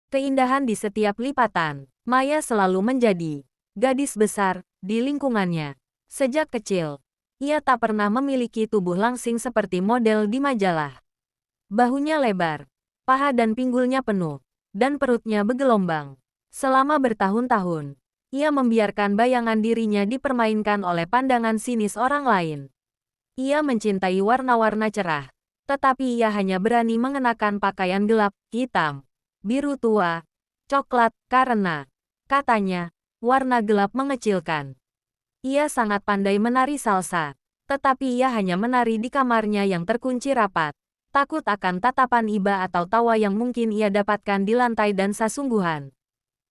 Keindahan di setiap lipatan. Maya selalu menjadi gadis besar di lingkungannya. Sejak kecil, ia tak pernah memiliki tubuh langsing seperti model di majalah. Bahunya lebar, paha dan pinggulnya penuh, dan perutnya bergelombang. Selama bertahun-tahun, ia membiarkan bayangan dirinya dipermainkan oleh pandangan sinis orang lain. Ia mencintai warna-warna cerah, tetapi ia hanya berani mengenakan pakaian gelap, hitam, biru tua, coklat, karena, katanya, warna gelap mengecilkan. Ia sangat pandai menari salsa, tetapi ia hanya menari di kamarnya yang terkunci rapat, takut akan tatapan iba atau tawa yang mungkin ia dapatkan di lantai dan sesungguhan.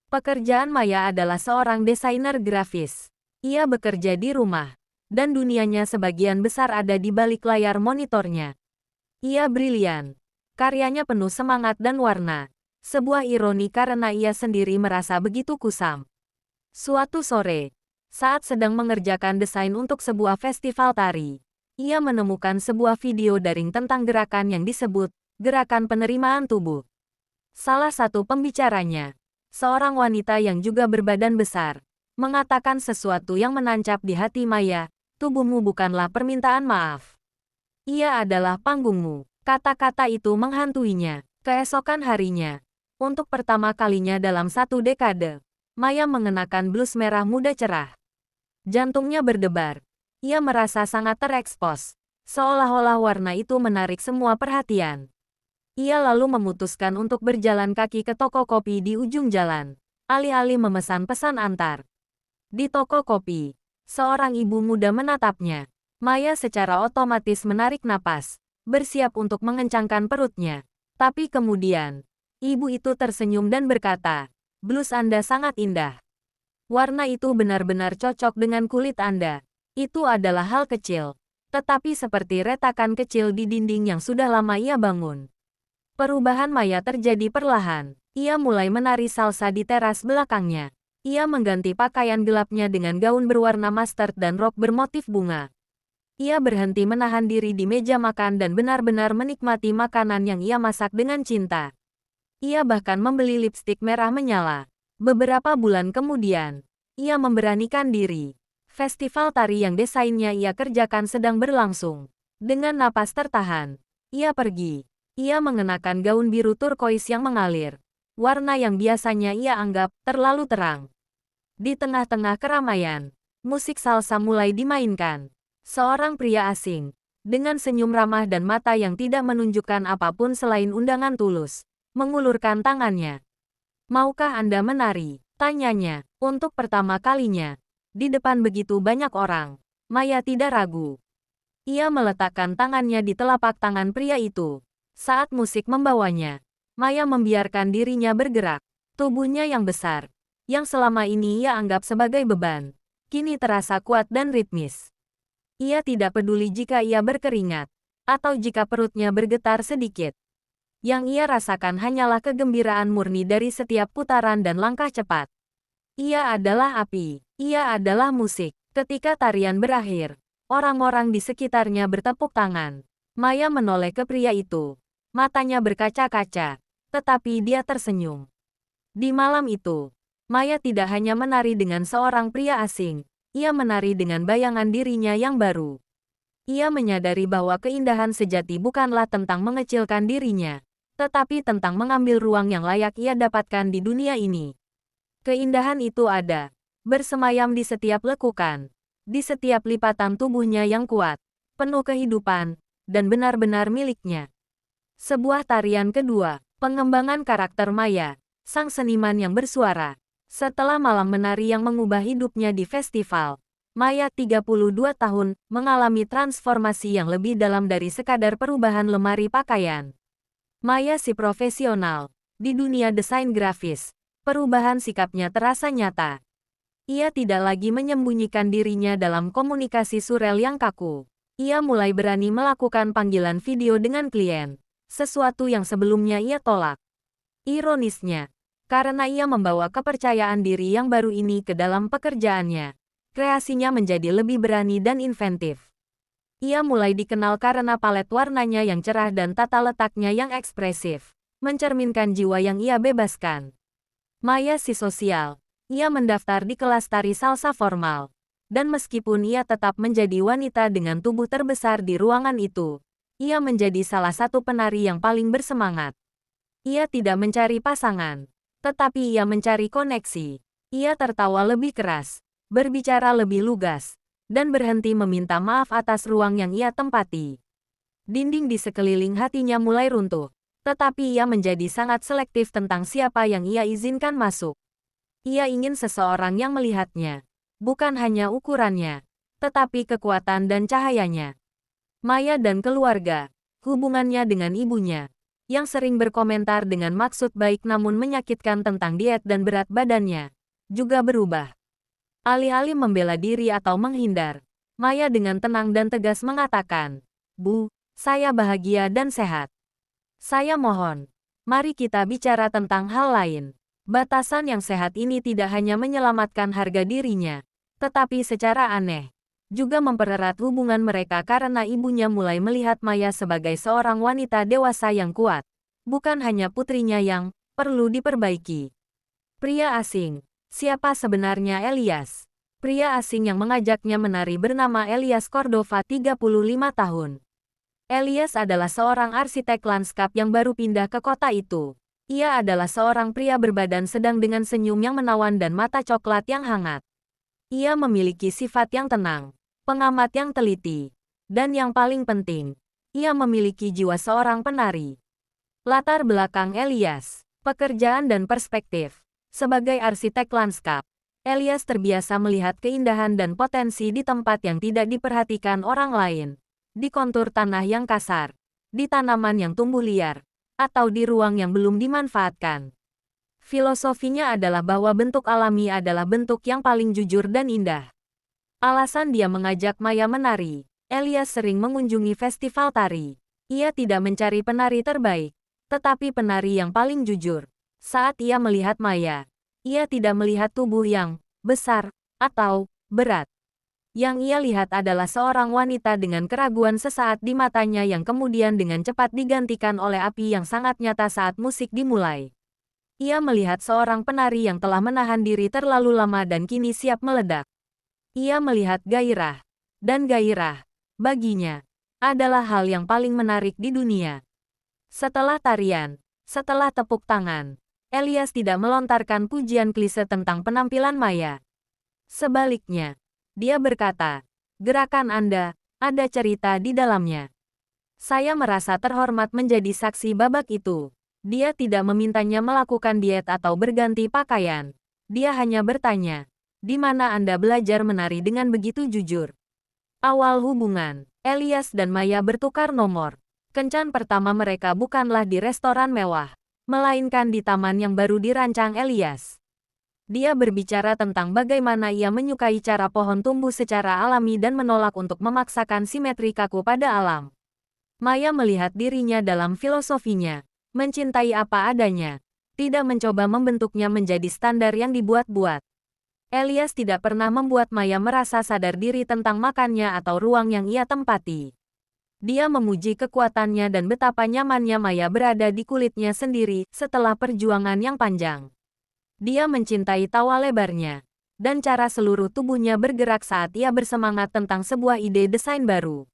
Pekerjaan Maya adalah seorang desainer grafis. Ia bekerja di rumah, dan dunianya sebagian besar ada di balik layar monitornya. Ia brilian. Karyanya penuh semangat dan warna. Sebuah ironi karena ia sendiri merasa begitu kusam. Suatu sore, saat sedang mengerjakan desain untuk sebuah festival tari, ia menemukan sebuah video daring tentang gerakan yang disebut gerakan penerimaan tubuh. Salah satu pembicaranya, seorang wanita yang juga berbadan besar, mengatakan sesuatu yang menancap di hati Maya, tubuhmu bukanlah permintaan maaf. Ia adalah panggungmu. Kata-kata itu menghantuinya. Keesokan harinya, untuk pertama kalinya dalam 1 dekade, Maya mengenakan blus merah muda cerah. Jantungnya berdebar. Ia merasa sangat terekspos, seolah-olah warna itu menarik semua perhatian. Ia lalu memutuskan untuk berjalan kaki ke toko kopi di ujung jalan, alih-alih memesan pesan antar. Di toko kopi, seorang ibu muda menatapnya. Maya secara otomatis menarik napas, bersiap untuk mengencangkan perutnya. Tapi kemudian, ibu itu tersenyum dan berkata, "Blus Anda sangat indah. Warna itu benar-benar cocok dengan kulit Anda." Itu adalah hal kecil, tetapi seperti retakan kecil di dinding yang sudah lama ia bangun. Perubahan Maya terjadi perlahan. Ia mulai menari salsa di teras belakangnya. Ia mengganti pakaian gelapnya dengan gaun berwarna mustard dan rok bermotif bunga. Ia berhenti menahan diri di meja makan dan benar-benar menikmati makanan yang ia masak dengan cinta. Ia bahkan membeli lipstik merah menyala. Beberapa bulan kemudian, ia memberanikan diri. Festival tari yang desainnya ia kerjakan sedang berlangsung. Dengan napas tertahan, ia pergi. Ia mengenakan gaun biru turkois yang mengalir. Warna yang biasanya ia anggap terlalu terang. Di tengah-tengah keramaian, musik salsa mulai dimainkan. Seorang pria asing, dengan senyum ramah dan mata yang tidak menunjukkan apapun selain undangan tulus, mengulurkan tangannya. "Maukah Anda menari?" tanyanya. Untuk pertama kalinya, di depan begitu banyak orang, Maya tidak ragu. Ia meletakkan tangannya di telapak tangan pria itu. Saat musik membawanya, Maya membiarkan dirinya bergerak. Tubuhnya yang besar, yang selama ini ia anggap sebagai beban, kini terasa kuat dan ritmis. Ia tidak peduli jika ia berkeringat, atau jika perutnya bergetar sedikit. Yang ia rasakan hanyalah kegembiraan murni dari setiap putaran dan langkah cepat. Ia adalah api, ia adalah musik. Ketika tarian berakhir, orang-orang di sekitarnya bertepuk tangan. Maya menoleh ke pria itu. Matanya berkaca-kaca, tetapi dia tersenyum. Di malam itu, Maya tidak hanya menari dengan seorang pria asing, ia menari dengan bayangan dirinya yang baru. Ia menyadari bahwa keindahan sejati bukanlah tentang mengecilkan dirinya, tetapi tentang mengambil ruang yang layak ia dapatkan di dunia ini. Keindahan itu ada, bersemayam di setiap lekukan, di setiap lipatan tubuhnya yang kuat, penuh kehidupan, dan benar-benar miliknya. Sebuah tarian kedua, pengembangan karakter Maya, sang seniman yang bersuara. Setelah malam menari yang mengubah hidupnya di festival, Maya 32 tahun, mengalami transformasi yang lebih dalam dari sekadar perubahan lemari pakaian. Maya si profesional, di dunia desain grafis, perubahan sikapnya terasa nyata. Ia tidak lagi menyembunyikan dirinya dalam komunikasi surel yang kaku. Ia mulai berani melakukan panggilan video dengan klien, sesuatu yang sebelumnya ia tolak. Ironisnya, karena ia membawa kepercayaan diri yang baru ini ke dalam pekerjaannya, kreasinya menjadi lebih berani dan inventif. Ia mulai dikenal karena palet warnanya yang cerah dan tata letaknya yang ekspresif. mencerminkan jiwa yang ia bebaskan. Maya si sosial. Ia mendaftar di kelas tari salsa formal. Dan meskipun ia tetap menjadi wanita dengan tubuh terbesar di ruangan itu, ia menjadi salah satu penari yang paling bersemangat. Ia tidak mencari pasangan, tetapi ia mencari koneksi. Ia tertawa lebih keras, berbicara lebih lugas, dan berhenti meminta maaf atas ruang yang ia tempati. Dinding di sekeliling hatinya mulai runtuh, tetapi ia menjadi sangat selektif tentang siapa yang ia izinkan masuk. Ia ingin seseorang yang melihatnya, bukan hanya ukurannya, tetapi kekuatan dan cahayanya. Maya dan keluarga, hubungannya dengan ibunya, yang sering berkomentar dengan maksud baik namun menyakitkan tentang diet dan berat badannya, juga berubah. Alih-alih membela diri atau menghindar, Maya dengan tenang dan tegas mengatakan, "Bu, saya bahagia dan sehat. Saya mohon, mari kita bicara tentang hal lain." Batasan yang sehat ini tidak hanya menyelamatkan harga dirinya, tetapi secara aneh, juga mempererat hubungan mereka karena ibunya mulai melihat Maya sebagai seorang wanita dewasa yang kuat, bukan hanya putrinya yang perlu diperbaiki. Pria asing. Siapa sebenarnya Elias? Pria asing yang mengajaknya menari bernama Elias Cordova, 35 tahun. Elias adalah seorang arsitek lanskap yang baru pindah ke kota itu. Ia adalah seorang pria berbadan sedang dengan senyum yang menawan dan mata coklat yang hangat. Ia memiliki sifat yang tenang, pengamat yang teliti, dan yang paling penting, ia memiliki jiwa seorang penari. Latar belakang Elias, pekerjaan dan perspektif. Sebagai arsitek lanskap, Elias terbiasa melihat keindahan dan potensi di tempat yang tidak diperhatikan orang lain, di kontur tanah yang kasar, di tanaman yang tumbuh liar, atau di ruang yang belum dimanfaatkan. Filosofinya adalah bahwa bentuk alami adalah bentuk yang paling jujur dan indah. Alasan dia mengajak Maya menari, Elias sering mengunjungi festival tari. Ia tidak mencari penari terbaik, tetapi penari yang paling jujur. Saat ia melihat Maya, ia tidak melihat tubuh yang besar atau berat. Yang ia lihat adalah seorang wanita dengan keraguan sesaat di matanya yang kemudian dengan cepat digantikan oleh api yang sangat nyata saat musik dimulai. Ia melihat seorang penari yang telah menahan diri terlalu lama dan kini siap meledak. Ia melihat gairah, dan gairah, baginya, adalah hal yang paling menarik di dunia. Setelah tarian, setelah tepuk tangan, Elias tidak melontarkan pujian klise tentang penampilan Maya. Sebaliknya, dia berkata, "Gerakan Anda, ada cerita di dalamnya. Saya merasa terhormat menjadi saksi babak itu." Dia tidak memintanya melakukan diet atau berganti pakaian. Dia hanya bertanya, "Di mana Anda belajar menari dengan begitu jujur?" Awal hubungan, Elias dan Maya bertukar nomor. Kencan pertama mereka bukanlah di restoran mewah, melainkan di taman yang baru dirancang Elias. Dia berbicara tentang bagaimana ia menyukai cara pohon tumbuh secara alami dan menolak untuk memaksakan simetri kaku pada alam. Maya melihat dirinya dalam filosofinya, mencintai apa adanya, tidak mencoba membentuknya menjadi standar yang dibuat-buat. Elias tidak pernah membuat Maya merasa sadar diri tentang makannya atau ruang yang ia tempati. Dia memuji kekuatannya dan betapa nyamannya Maya berada di kulitnya sendiri setelah perjuangan yang panjang. Dia mencintai tawa lebarnya, dan cara seluruh tubuhnya bergerak saat ia bersemangat tentang sebuah ide desain baru.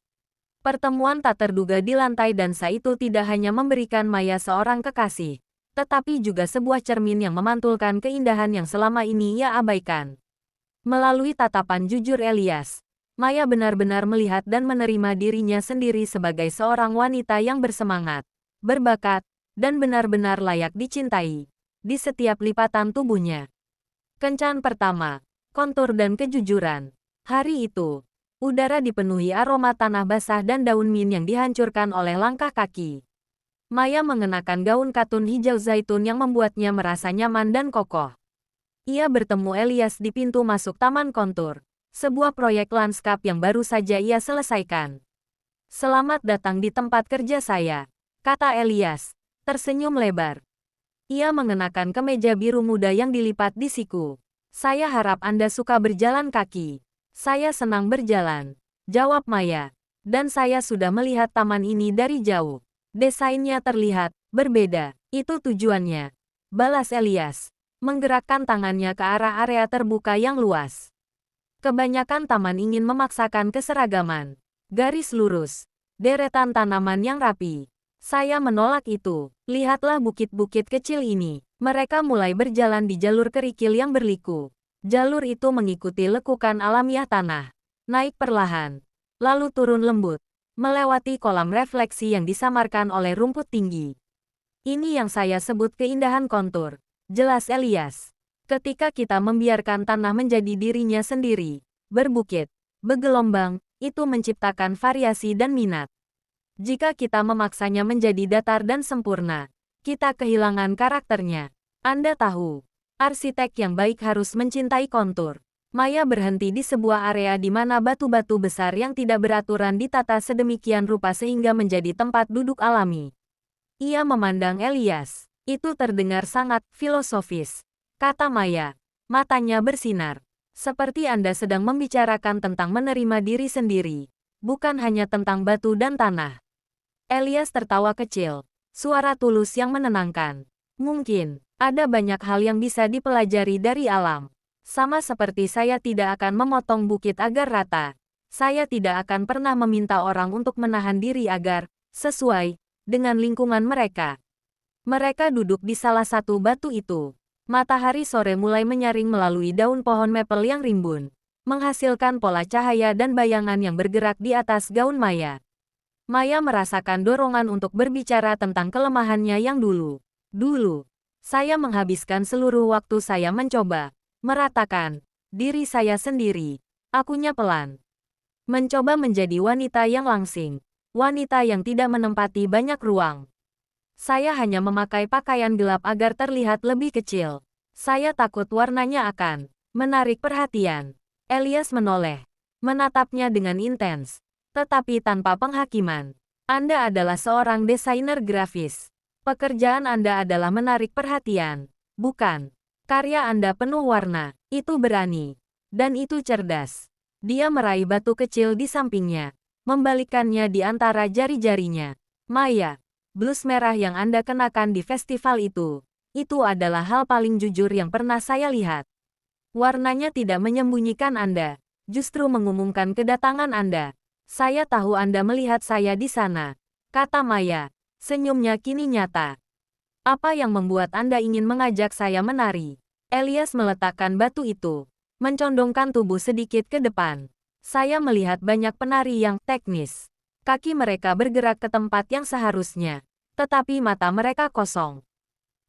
Pertemuan tak terduga di lantai dansa itu tidak hanya memberikan Maya seorang kekasih, tetapi juga sebuah cermin yang memantulkan keindahan yang selama ini ia abaikan. Melalui tatapan jujur Elias, Maya benar-benar melihat dan menerima dirinya sendiri sebagai seorang wanita yang bersemangat, berbakat, dan benar-benar layak dicintai. Di setiap lipatan tubuhnya. Kencan pertama, kontur dan kejujuran. Hari itu, udara dipenuhi aroma tanah basah dan daun mint yang dihancurkan oleh langkah kaki. Maya mengenakan gaun katun hijau zaitun yang membuatnya merasa nyaman dan kokoh. Ia bertemu Elias di pintu masuk Taman Kontur, sebuah proyek lanskap yang baru saja ia selesaikan. "Selamat datang di tempat kerja saya," kata Elias, tersenyum lebar. Ia mengenakan kemeja biru muda yang dilipat di siku. "Saya harap Anda suka berjalan kaki." "Saya senang berjalan," jawab Maya. "Dan saya sudah melihat taman ini dari jauh. Desainnya terlihat berbeda." Itu tujuannya. Balas Elias, menggerakkan tangannya ke arah area terbuka yang luas. Kebanyakan taman ingin memaksakan keseragaman. Garis lurus, deretan tanaman yang rapi. Saya menolak itu. Lihatlah bukit-bukit kecil ini. Mereka mulai berjalan di jalur kerikil yang berliku. Jalur itu mengikuti lekukan alamiah tanah. Naik perlahan, lalu turun lembut, melewati kolam refleksi yang disamarkan oleh rumput tinggi. Ini yang saya sebut keindahan kontur, jelas Elias. Ketika kita membiarkan tanah menjadi dirinya sendiri, berbukit, bergelombang, itu menciptakan variasi dan minat. Jika kita memaksanya menjadi datar dan sempurna, kita kehilangan karakternya. Anda tahu, arsitek yang baik harus mencintai kontur. Maya berhenti di sebuah area di mana batu-batu besar yang tidak beraturan ditata sedemikian rupa sehingga menjadi tempat duduk alami. Ia memandang Elias. Itu terdengar sangat filosofis, kata Maya. Matanya bersinar. Seperti Anda sedang membicarakan tentang menerima diri sendiri, bukan hanya tentang batu dan tanah. Elias tertawa kecil, suara tulus yang menenangkan. Mungkin, ada banyak hal yang bisa dipelajari dari alam. Sama seperti saya tidak akan memotong bukit agar rata. Saya tidak akan pernah meminta orang untuk menahan diri agar sesuai dengan lingkungan mereka. Mereka duduk di salah satu batu itu. Matahari sore mulai menyaring melalui daun pohon maple yang rimbun, menghasilkan pola cahaya dan bayangan yang bergerak di atas gaun Maya. Maya merasakan dorongan untuk berbicara tentang kelemahannya yang dulu. Dulu, saya menghabiskan seluruh waktu saya mencoba meratakan diri saya sendiri. Akunya pelan. Mencoba menjadi wanita yang langsing. Wanita yang tidak menempati banyak ruang. Saya hanya memakai pakaian gelap agar terlihat lebih kecil. Saya takut warnanya akan menarik perhatian. Elias menoleh, menatapnya dengan intens, tetapi tanpa penghakiman. Anda adalah seorang desainer grafis. Pekerjaan Anda adalah menarik perhatian, bukan? Karya Anda penuh warna, itu berani. Dan itu cerdas. Dia meraih batu kecil di sampingnya, membalikkannya di antara jari-jarinya. Maya, blus merah yang Anda kenakan di festival itu adalah hal paling jujur yang pernah saya lihat. Warnanya tidak menyembunyikan Anda, justru mengumumkan kedatangan Anda. Saya tahu Anda melihat saya di sana, kata Maya. Senyumnya kini nyata. Apa yang membuat Anda ingin mengajak saya menari? Elias meletakkan batu itu, mencondongkan tubuh sedikit ke depan. Saya melihat banyak penari yang teknis. Kaki mereka bergerak ke tempat yang seharusnya, tetapi mata mereka kosong.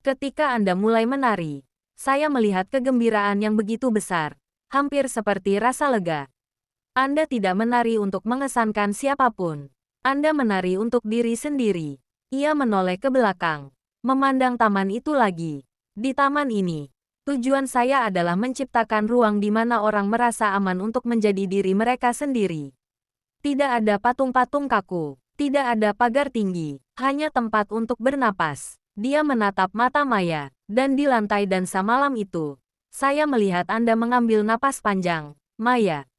Ketika Anda mulai menari, saya melihat kegembiraan yang begitu besar, hampir seperti rasa lega. Anda tidak menari untuk mengesankan siapapun. Anda menari untuk diri sendiri. Ia menoleh ke belakang, memandang taman itu lagi. Di taman ini, tujuan saya adalah menciptakan ruang di mana orang merasa aman untuk menjadi diri mereka sendiri. Tidak ada patung-patung kaku, tidak ada pagar tinggi, hanya tempat untuk bernapas. Dia menatap mata Maya, dan di lantai dansa malam itu, saya melihat Anda mengambil napas panjang. Maya,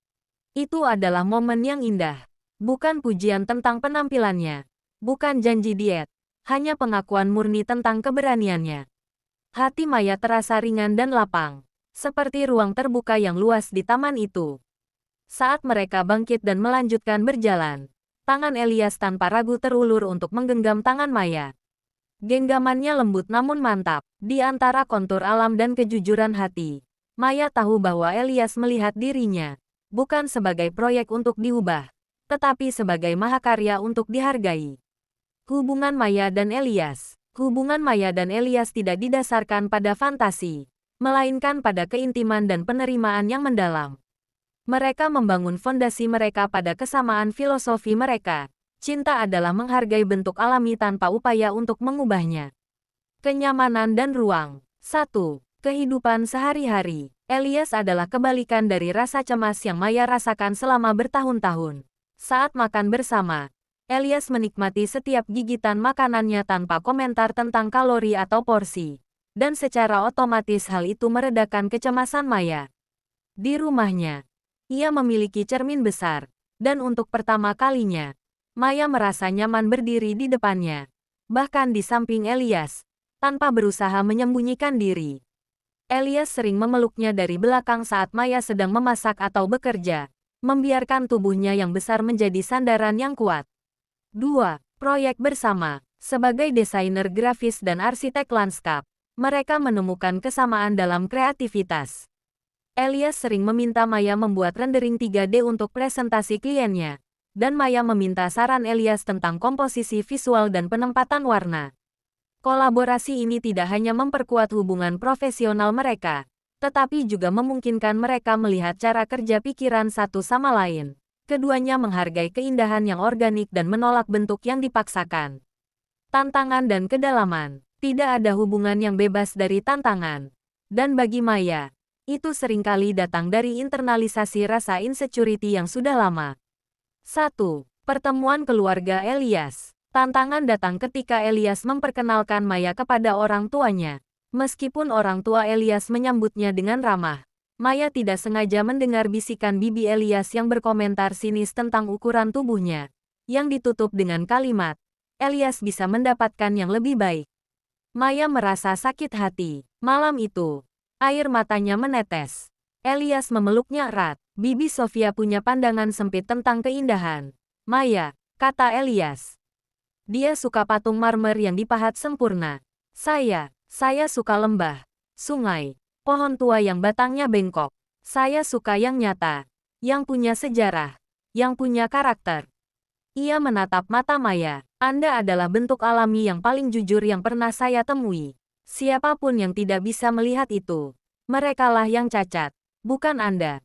itu adalah momen yang indah. Bukan pujian tentang penampilannya. Bukan janji diet, hanya pengakuan murni tentang keberaniannya. Hati Maya terasa ringan dan lapang, seperti ruang terbuka yang luas di taman itu. Saat mereka bangkit dan melanjutkan berjalan, tangan Elias tanpa ragu terulur untuk menggenggam tangan Maya. Genggamannya lembut namun mantap, di antara kontur alam dan kejujuran hati. Maya tahu bahwa Elias melihat dirinya, bukan sebagai proyek untuk diubah, tetapi sebagai mahakarya untuk dihargai. Hubungan Maya dan Elias tidak didasarkan pada fantasi, melainkan pada keintiman dan penerimaan yang mendalam. Mereka membangun fondasi mereka pada kesamaan filosofi mereka. Cinta adalah menghargai bentuk alami tanpa upaya untuk mengubahnya. Kenyamanan dan ruang. 1. Kehidupan sehari-hari. Elias adalah kebalikan dari rasa cemas yang Maya rasakan selama bertahun-tahun. Saat makan bersama, Elias menikmati setiap gigitan makanannya tanpa komentar tentang kalori atau porsi. Dan secara otomatis hal itu meredakan kecemasan Maya. Di rumahnya, ia memiliki cermin besar, dan untuk pertama kalinya, Maya merasa nyaman berdiri di depannya. Bahkan di samping Elias, tanpa berusaha menyembunyikan diri. Elias sering memeluknya dari belakang saat Maya sedang memasak atau bekerja, membiarkan tubuhnya yang besar menjadi sandaran yang kuat. 2. Proyek bersama. Sebagai desainer grafis dan arsitek lanskap, mereka menemukan kesamaan dalam kreativitas. Elias sering meminta Maya membuat rendering 3D untuk presentasi kliennya, dan Maya meminta saran Elias tentang komposisi visual dan penempatan warna. Kolaborasi ini tidak hanya memperkuat hubungan profesional mereka, tetapi juga memungkinkan mereka melihat cara kerja pikiran satu sama lain. Keduanya menghargai keindahan yang organik dan menolak bentuk yang dipaksakan. Tantangan dan kedalaman. Tidak ada hubungan yang bebas dari tantangan. Dan bagi Maya, itu seringkali datang dari internalisasi rasa insecurity yang sudah lama. 1. Pertemuan keluarga Elias. Tantangan datang ketika Elias memperkenalkan Maya kepada orang tuanya. Meskipun orang tua Elias menyambutnya dengan ramah, Maya tidak sengaja mendengar bisikan bibi Elias yang berkomentar sinis tentang ukuran tubuhnya, yang ditutup dengan kalimat, Elias bisa mendapatkan yang lebih baik. Maya merasa sakit hati. Malam itu, air matanya menetes. Elias memeluknya erat. Bibi Sofia punya pandangan sempit tentang keindahan. Maya, kata Elias. Dia suka patung marmer yang dipahat sempurna. Saya suka lembah, sungai, pohon tua yang batangnya bengkok. Saya suka yang nyata, yang punya sejarah, yang punya karakter. Ia menatap mata Maya. Anda adalah bentuk alami yang paling jujur yang pernah saya temui. Siapapun yang tidak bisa melihat itu, merekalah yang cacat, bukan Anda.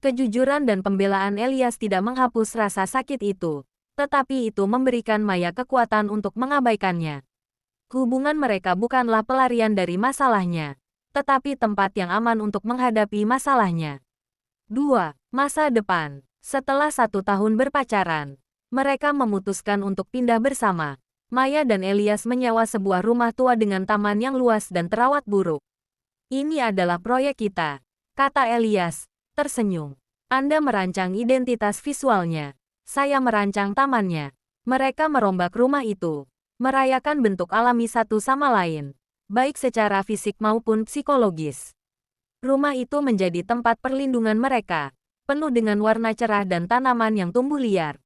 Kejujuran dan pembelaan Elias tidak menghapus rasa sakit itu. Tetapi itu memberikan Maya kekuatan untuk mengabaikannya. Hubungan mereka bukanlah pelarian dari masalahnya, tetapi tempat yang aman untuk menghadapi masalahnya. 2. Masa depan. Setelah 1 tahun berpacaran, mereka memutuskan untuk pindah bersama. Maya dan Elias menyewa sebuah rumah tua dengan taman yang luas dan terawat buruk. Ini adalah proyek kita, kata Elias, tersenyum. Anda merancang identitas visualnya. Saya merancang tamannya. Mereka merombak rumah itu, merayakan bentuk alami satu sama lain, baik secara fisik maupun psikologis. Rumah itu menjadi tempat perlindungan mereka, penuh dengan warna cerah dan tanaman yang tumbuh liar.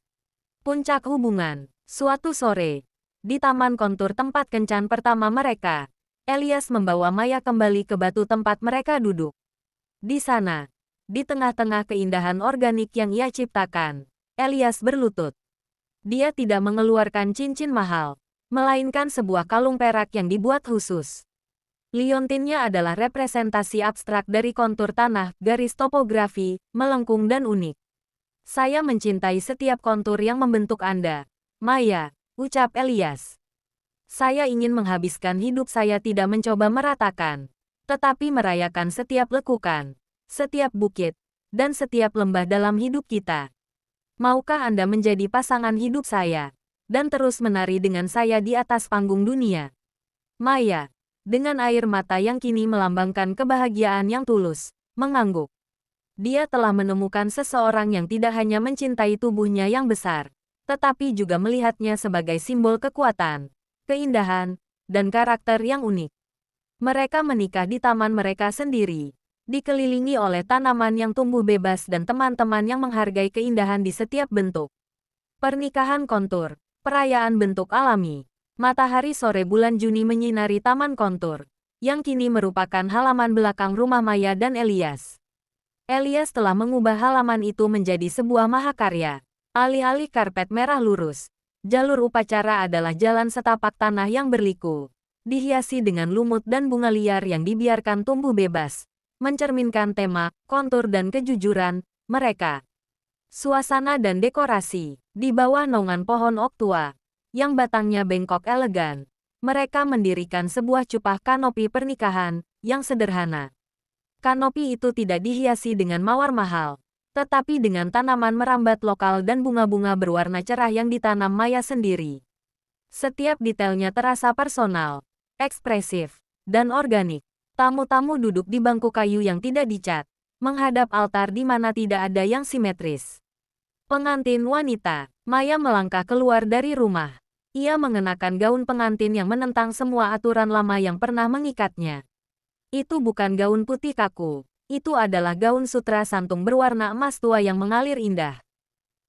Puncak hubungan. Suatu sore, di taman kontur tempat kencan pertama mereka, Elias membawa Maya kembali ke batu tempat mereka duduk. Di sana, di tengah-tengah keindahan organik yang ia ciptakan, Elias berlutut. Dia tidak mengeluarkan cincin mahal, melainkan sebuah kalung perak yang dibuat khusus. Liontinnya adalah representasi abstrak dari kontur tanah, garis topografi, melengkung dan unik. Saya mencintai setiap kontur yang membentuk Anda, Maya, ucap Elias. Saya ingin menghabiskan hidup saya tidak mencoba meratakan, tetapi merayakan setiap lekukan, setiap bukit, dan setiap lembah dalam hidup kita. Maukah Anda menjadi pasangan hidup saya, dan terus menari dengan saya di atas panggung dunia? Maya, dengan air mata yang kini melambangkan kebahagiaan yang tulus, mengangguk. Dia telah menemukan seseorang yang tidak hanya mencintai tubuhnya yang besar, tetapi juga melihatnya sebagai simbol kekuatan, keindahan, dan karakter yang unik. Mereka menikah di taman mereka sendiri, dikelilingi oleh tanaman yang tumbuh bebas dan teman-teman yang menghargai keindahan di setiap bentuk. Pernikahan kontur, perayaan bentuk alami. Matahari sore bulan Juni menyinari taman kontur, yang kini merupakan halaman belakang rumah Maya dan Elias. Elias telah mengubah halaman itu menjadi sebuah mahakarya. Alih-alih karpet merah lurus, jalur upacara adalah jalan setapak tanah yang berliku, dihiasi dengan lumut dan bunga liar yang dibiarkan tumbuh bebas, mencerminkan tema, kontur dan kejujuran mereka. Suasana dan dekorasi. Di bawah naungan pohon ok tua, yang batangnya bengkok elegan, mereka mendirikan sebuah cupah kanopi pernikahan, yang sederhana. Kanopi itu tidak dihiasi dengan mawar mahal, tetapi dengan tanaman merambat lokal dan bunga-bunga berwarna cerah yang ditanam Maya sendiri. Setiap detailnya terasa personal, ekspresif, dan organik. Tamu-tamu duduk di bangku kayu yang tidak dicat, menghadap altar di mana tidak ada yang simetris. Pengantin wanita, Maya melangkah keluar dari rumah. Ia mengenakan gaun pengantin yang menentang semua aturan lama yang pernah mengikatnya. Itu bukan gaun putih kaku. Itu adalah gaun sutra santung berwarna emas tua yang mengalir indah.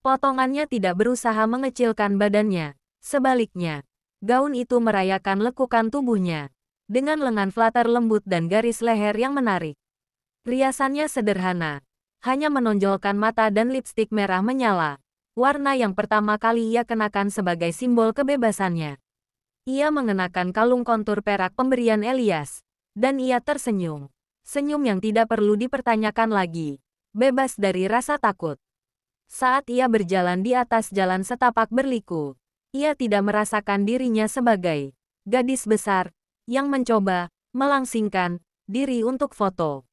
Potongannya tidak berusaha mengecilkan badannya. Sebaliknya, gaun itu merayakan lekukan tubuhnya. Dengan lengan flutter lembut dan garis leher yang menarik. Riasannya sederhana. Hanya menonjolkan mata dan lipstik merah menyala. Warna yang pertama kali ia kenakan sebagai simbol kebebasannya. Ia mengenakan kalung kontur perak pemberian Elias. Dan ia tersenyum. Senyum yang tidak perlu dipertanyakan lagi. Bebas dari rasa takut. Saat ia berjalan di atas jalan setapak berliku, ia tidak merasakan dirinya sebagai gadis besar yang mencoba melangsingkan diri untuk foto.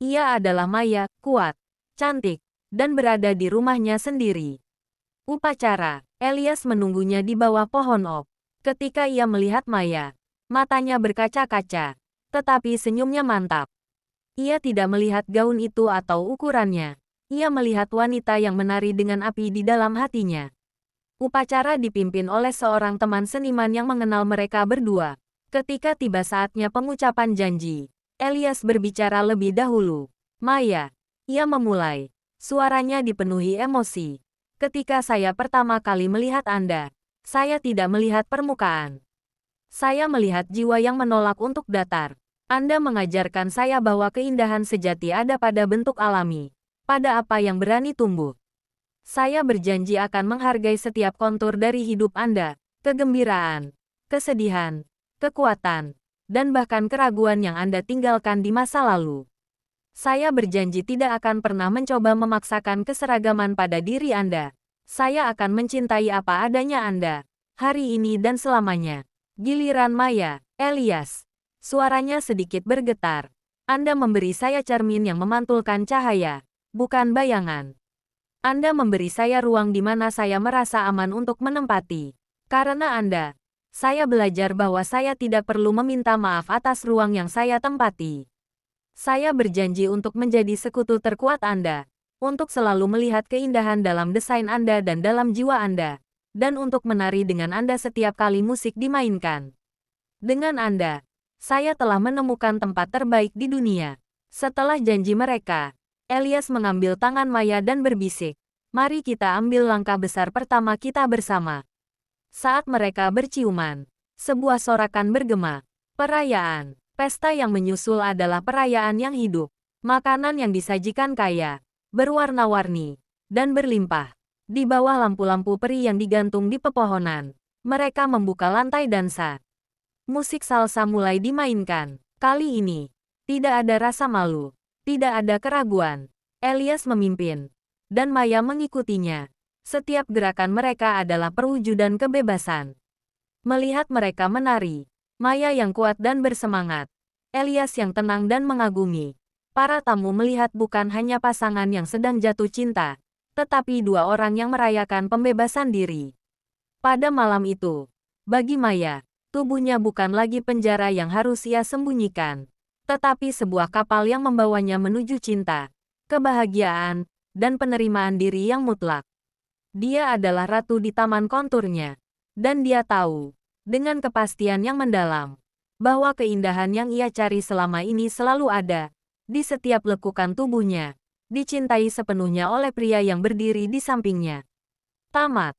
Ia adalah Maya, kuat, cantik, dan berada di rumahnya sendiri. Upacara. Elias menunggunya di bawah pohon oak. Ketika ia melihat Maya, matanya berkaca-kaca, tetapi senyumnya mantap. Ia tidak melihat gaun itu atau ukurannya. Ia melihat wanita yang menari dengan api di dalam hatinya. Upacara dipimpin oleh seorang teman seniman yang mengenal mereka berdua. Ketika tiba saatnya pengucapan janji, Elias berbicara lebih dahulu. Maya, ia memulai. Suaranya dipenuhi emosi. Ketika saya pertama kali melihat Anda, saya tidak melihat permukaan. Saya melihat jiwa yang menolak untuk datar. Anda mengajarkan saya bahwa keindahan sejati ada pada bentuk alami. Pada apa yang berani tumbuh. Saya berjanji akan menghargai setiap kontur dari hidup Anda, kegembiraan, kesedihan, kekuatan, dan bahkan keraguan yang Anda tinggalkan di masa lalu. Saya berjanji tidak akan pernah mencoba memaksakan keseragaman pada diri Anda. Saya akan mencintai apa adanya Anda, hari ini dan selamanya. Giliran Maya, Elias. Suaranya sedikit bergetar. Anda memberi saya cermin yang memantulkan cahaya. Bukan bayangan. Anda memberi saya ruang di mana saya merasa aman untuk menempati. Karena Anda, saya belajar bahwa saya tidak perlu meminta maaf atas ruang yang saya tempati. Saya berjanji untuk menjadi sekutu terkuat Anda, untuk selalu melihat keindahan dalam desain Anda dan dalam jiwa Anda, dan untuk menari dengan Anda setiap kali musik dimainkan. Dengan Anda, saya telah menemukan tempat terbaik di dunia. Setelah janji mereka, Elias mengambil tangan Maya dan berbisik, "Mari kita ambil langkah besar pertama kita bersama." Saat mereka berciuman, sebuah sorakan bergema. Perayaan. Pesta yang menyusul adalah perayaan yang hidup. Makanan yang disajikan kaya, berwarna-warni, dan berlimpah. Di bawah lampu-lampu peri yang digantung di pepohonan, mereka membuka lantai dansa. Musik salsa mulai dimainkan. Kali ini, tidak ada rasa malu. Tidak ada keraguan. Elias memimpin, dan Maya mengikutinya. Setiap gerakan mereka adalah perwujudan kebebasan. Melihat mereka menari, Maya yang kuat dan bersemangat, Elias yang tenang dan mengagumi. Para tamu melihat bukan hanya pasangan yang sedang jatuh cinta, tetapi dua orang yang merayakan pembebasan diri. Pada malam itu, bagi Maya, tubuhnya bukan lagi penjara yang harus ia sembunyikan, tetapi sebuah kapal yang membawanya menuju cinta, kebahagiaan, dan penerimaan diri yang mutlak. Dia adalah ratu di taman konturnya. Dan dia tahu, dengan kepastian yang mendalam, bahwa keindahan yang ia cari selama ini selalu ada, di setiap lekukan tubuhnya, dicintai sepenuhnya oleh pria yang berdiri di sampingnya. Tamat.